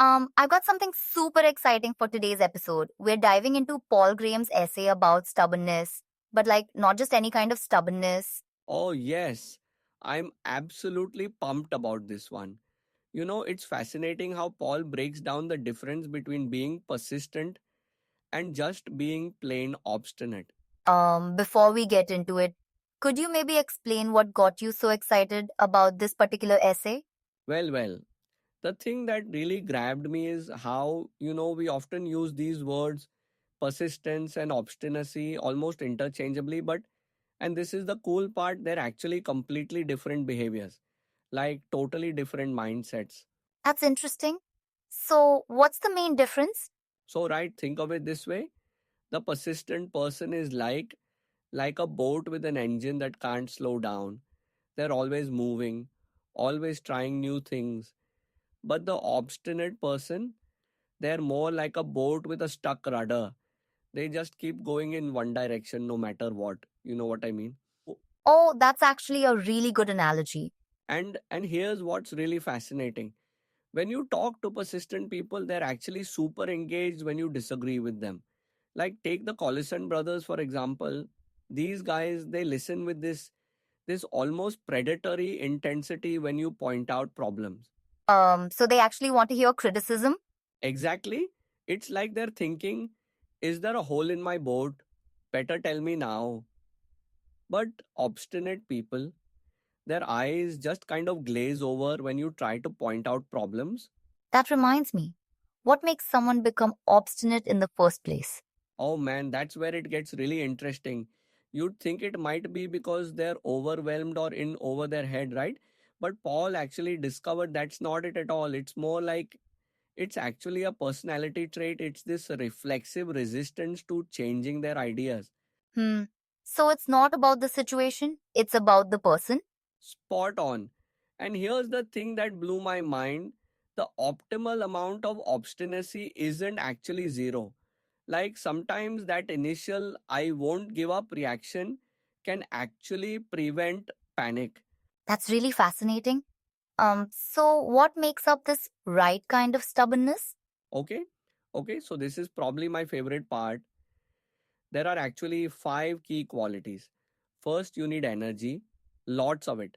I've got something super exciting for today's episode. We're diving into Paul Graham's essay about stubbornness, but like not just any kind of stubbornness. Oh, yes. I'm absolutely pumped about this one. It's fascinating how Paul breaks down the difference between being persistent and just being plain obstinate. Before we get into it, could you maybe explain what got you so excited about this particular essay? Well, the thing that really grabbed me is how, we often use these words persistence and obstinacy almost interchangeably, and this is the cool part, they're actually completely different behaviors, like totally different mindsets. That's interesting. So, what's the main difference? So, right, think of it this way. The persistent person is like a boat with an engine that can't slow down. They're always moving, always trying new things. But the obstinate person, they're more like a boat with a stuck rudder. They just keep going in one direction no matter what. You know what I mean? Oh, that's actually a really good analogy. And here's what's really fascinating. When you talk to persistent people, they're actually super engaged when you disagree with them. Like take the Collison brothers for example. These guys, they listen with this almost predatory intensity when you point out problems. So they actually want to hear criticism? Exactly. It's like they're thinking, is there a hole in my boat? Better tell me now. But obstinate people, their eyes just kind of glaze over when you try to point out problems. That reminds me. What makes someone become obstinate in the first place? Oh man, that's where it gets really interesting. You'd think it might be because they're overwhelmed or in over their head, right? But Paul actually discovered that's not it at all. It's more like it's actually a personality trait. It's this reflexive resistance to changing their ideas. Hmm. So it's not about the situation, it's about the person? Spot on. And here's the thing that blew my mind, the optimal amount of obstinacy isn't actually zero. Like sometimes that initial I won't give up reaction can actually prevent panic. That's really fascinating. So what makes up this right kind of stubbornness? Okay? Okay, so this is probably my favorite part. There are actually five key qualities. First, you need energy, lots of it.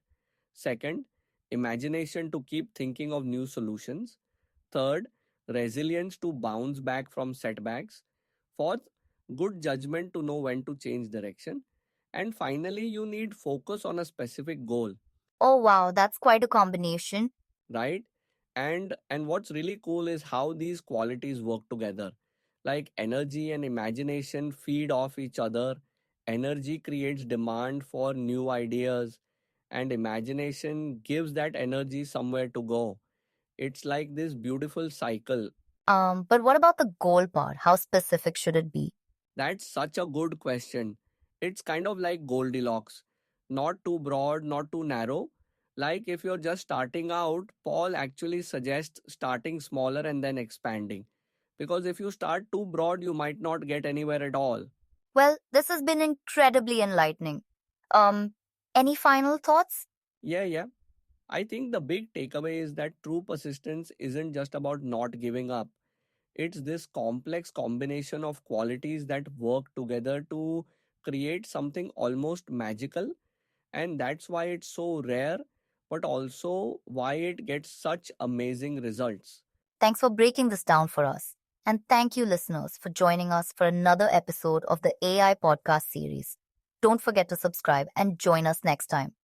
Second, imagination to keep thinking of new solutions. Third, resilience to bounce back from setbacks. Fourth, good judgment to know when to change direction. And finally, you need focus on a specific goal, Oh wow, that's quite a combination. right? And what's really cool is how these qualities work together. Like energy and imagination feed off each other. Energy creates demand for new ideas, and imagination gives that energy somewhere to go. It's like this beautiful cycle. But what about the goal part? How specific should it be? That's such a good question. It's kind of like Goldilocks. Not too broad, not too narrow. Like if you're just starting out, Paul actually suggests starting smaller and then expanding. Because if you start too broad, you might not get anywhere at all. Well, this has been incredibly enlightening. Um, any final thoughts? Yeah. I think the big takeaway is that true persistence isn't just about not giving up. It's this complex combination of qualities that work together to create something almost magical, and that's why it's so rare, but also why it gets such amazing results. Thanks for breaking this down for us. And thank you, listeners, for joining us for another episode of the AI podcast series. Don't forget to subscribe and join us next time.